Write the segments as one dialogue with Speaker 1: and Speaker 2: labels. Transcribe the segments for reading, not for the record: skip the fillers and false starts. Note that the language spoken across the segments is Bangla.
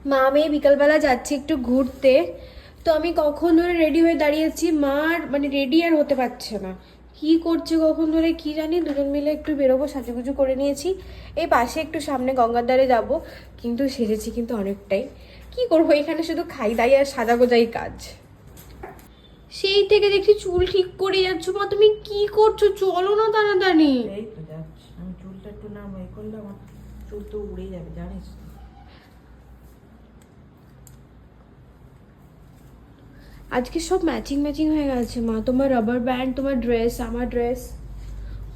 Speaker 1: মা আমি বিকালবেলা যাচ্ছি একটু ঘুরতে। তো আমি কখন ধরে রেডি হয়ে দাঁড়িয়েছি, মার মানে রেডি আর হতে পারছে না। কি করছে কখন ধরে কি জানি, দুজন মিলে একটু বেরোবো, সাজুগুজু করে নিয়েছি। এই পাশে একটু সামনে গঙ্গার ধারে যাবো, কিন্তু সেরেছি কিন্তু অনেকটাই। কি করবো, এখানে শুধু খাই দাই আর সাজা গোজাই কাজ। সেই থেকে দেখছি চুল ঠিক করে যাচ্ছ। মা তুমি কি করছো, চলো না তাড়াতাড়ি।
Speaker 2: এই তো যাচ্ছি, আমি চুলটা একটু নাম এ করলে আমার চুল তো উড়ে যাবে জানিস তো।
Speaker 1: আজকে সব ম্যাচিং ম্যাচিং হয়ে গেছে মা, তোমার রাবার ব্যান্ড, তোমার ড্রেস, আমার ড্রেস।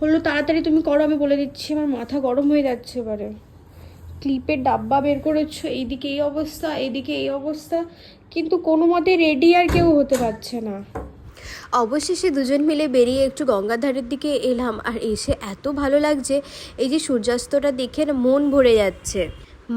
Speaker 1: হলো তাড়াতাড়ি তুমি করো, আমি বলে দিচ্ছি, আমার মাথা গরম হয়ে যাচ্ছে এবারে। ক্লিপের ডাব্বা বের করেছো, এইদিকে এই অবস্থা, এইদিকে এই অবস্থা, কিন্তু কোনো মতে রেডি আর কেউ হতে পারছে না। অবশেষে দুজন মিলে বেরিয়ে একটু গঙ্গার ধারের দিকে এলাম, আর এসে এত ভালো লাগছে, এই যে সূর্যাস্তটা দেখে না মন ভরে যাচ্ছে।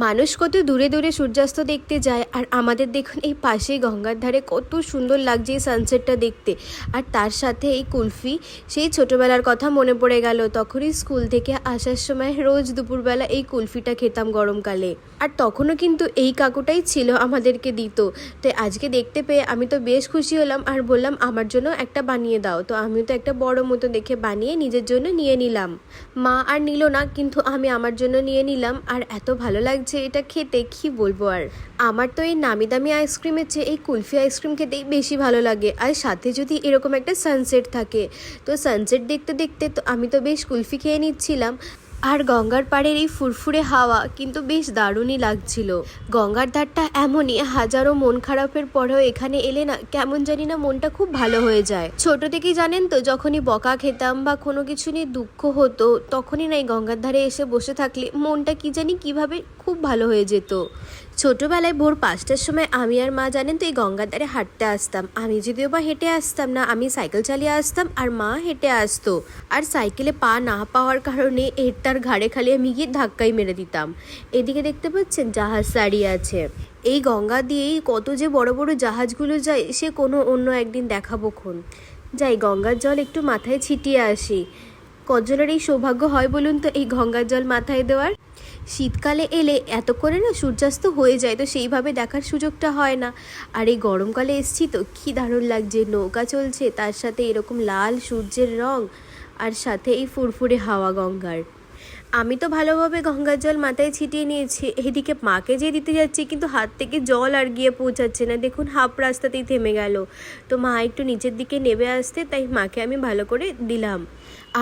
Speaker 1: মানুষ কত দূরে দূরে সূর্যাস্ত দেখতে যায়, আর আমাদের দেখুন এই পাশেই গঙ্গার ধারে কত সুন্দর লাগছে এই সানসেটটা দেখতে। আর তার সাথে এই কুলফি, সেই ছোটোবেলার কথা মনে পড়ে গেল। তখনই স্কুল থেকে আসার সময় রোজ দুপুরবেলা এই কুলফিটা খেতাম গরমকালে, আর তখনও কিন্তু এই কাকুটাই ছিল আমাদেরকে দিত। তো আজকে দেখতে পেয়ে আমি তো বেশ খুশি হলাম, আর বললাম আমার জন্য একটা বানিয়ে দাও। তো আমিও তো একটা বড় মতো দেখে বানিয়ে নিজের জন্য নিয়ে নিলাম। মা আর নিল না, কিন্তু আমি আমার জন্য নিয়ে নিলাম। আর এত ভালো লাগছে এটা খেতে, কি বলবো আর। আমার তো এই নামি দামি আইসক্রিমের চেয়ে এই কুলফি আইসক্রিম খেতেই বেশি ভালো লাগে, আর সাথে যদি এরকম একটা সানসেট থাকে। তো সানসেট দেখতে দেখতে তো আমি তো বেশ কুলফি খেয়ে নিচ্ছিলাম। আর গঙ্গার পাড়ের এই ফুরফুরে হাওয়া কিন্তু বেশ দারুণই লাগছিল। গঙ্গার ধারটা এমনই, হাজারো মন খারাপের পরেও এখানে এলে না কেমন জানি না মনটা খুব ভালো হয়ে যায়। ছোট থেকেই জানেন তো, যখনই বকা খেতাম বা কোনো কিছু নিয়ে দুঃখ হতো, তখনই না এই গঙ্গার ধারে এসে বসে থাকলে মনটা কি জানি কিভাবে খুব ভালো হয়ে যেত। ছোটবেলায় ভোর 5টার সময় আমি আর মা জানেন তো এই গঙ্গার ধারে হাঁটতে আসতাম। আমি যদিও বা হেঁটে আসতাম না, আমি সাইকেল চালিয়ে আসতাম আর মা হেঁটে আসতো। আর সাইকেলে পা না পাওয়ার কারণে তার ঘাড়ে খালি আমি গিয়ে ধাক্কাই মেরে দিতাম। এদিকে দেখতে পাচ্ছেন জাহাজ দাঁড়িয়ে আছে। এই গঙ্গা দিয়েই কত যে বড় বড় জাহাজগুলো যায়, সে কোনো অন্য একদিন দেখাবো খন। যাই গঙ্গার জল একটু মাথায় ছিটিয়ে আসি। কজনের এই সৌভাগ্য হয় বলুন তো এই গঙ্গার জল মাথায় দেওয়ার। শীতকালে এলে এত করে না সূর্যাস্ত হয়ে যায়, তো সেইভাবে দেখার সুযোগটা হয় না। আর এই গরমকালে এসছি তো কি দারুণ লাগছে, নৌকা চলছে, তার সাথে এরকম লাল সূর্যের রং, আর সাথে এই ফুরফুরে হাওয়া গঙ্গার। আমি তো ভালোভাবে গঙ্গার জল মাথায় ছিটিয়ে নিয়েছি, এদিকে মাকে যে দিতে যাচ্ছি, কিন্তু হাত থেকে জল আর গিয়ে পৌঁছাচ্ছে না। দেখুন হাফ রাস্তাতেই থেমে গেল। তো মা একটু নিচের দিকে নেমে আসতে, তাই মাকে আমি ভালো করে দিলাম।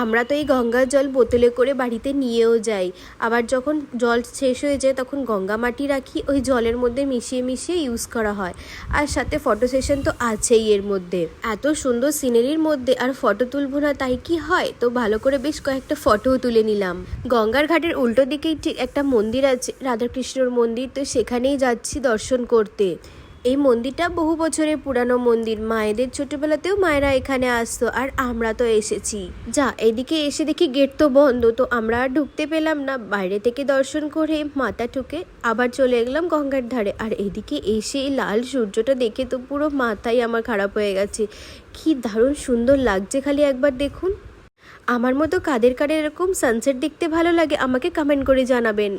Speaker 1: আমরা তো এই গঙ্গার জল বোতলে করে বাড়িতে নিয়েও যাই। আবার যখন জল শেষ হয়ে যায় তখন গঙ্গা মাটি রাখি, ওই জলের মধ্যে মিশিয়ে মিশিয়ে ইউজ করা হয়। আর সাথে ফটো সেশন তো আছেই এর মধ্যে। এত সুন্দর সিনারির মধ্যে আর ফটো তুলবো না তাই কি হয়, তো ভালো করে বেশ কয়েকটা ফটোও তুলে নিলাম। গঙ্গার ঘাটের উল্টো দিকেই ঠিক একটা মন্দির আছে, রাধাকৃষ্ণর মন্দির, তো সেখানেই যাচ্ছি দর্শন করতে। এই মন্দিরটা বহু বছরের পুরানো মন্দির, মায়েদের ছোটবেলাতেও মায়েরা এখানে আসতো, আর আমরা তো এসেছি। যা এদিকে এসে দেখি গেট তো বন্ধ, তো আমরা আর ঢুকতে পেলাম না। বাইরে থেকে দর্শন করে মাথা ঠুকে আবার চলে গেলাম গঙ্গার ধারে। আর এদিকে এসে এই লাল সূর্যটা দেখে তো পুরো মাথাই আমার খারাপ হয়ে গেছে। কি দারুণ সুন্দর লাগছে, খালি একবার দেখুন। আমার মতো কাদের কাদের এরকম সানসেট দেখতে ভালো লাগে আমাকে কমেন্ট করে জানাবেন।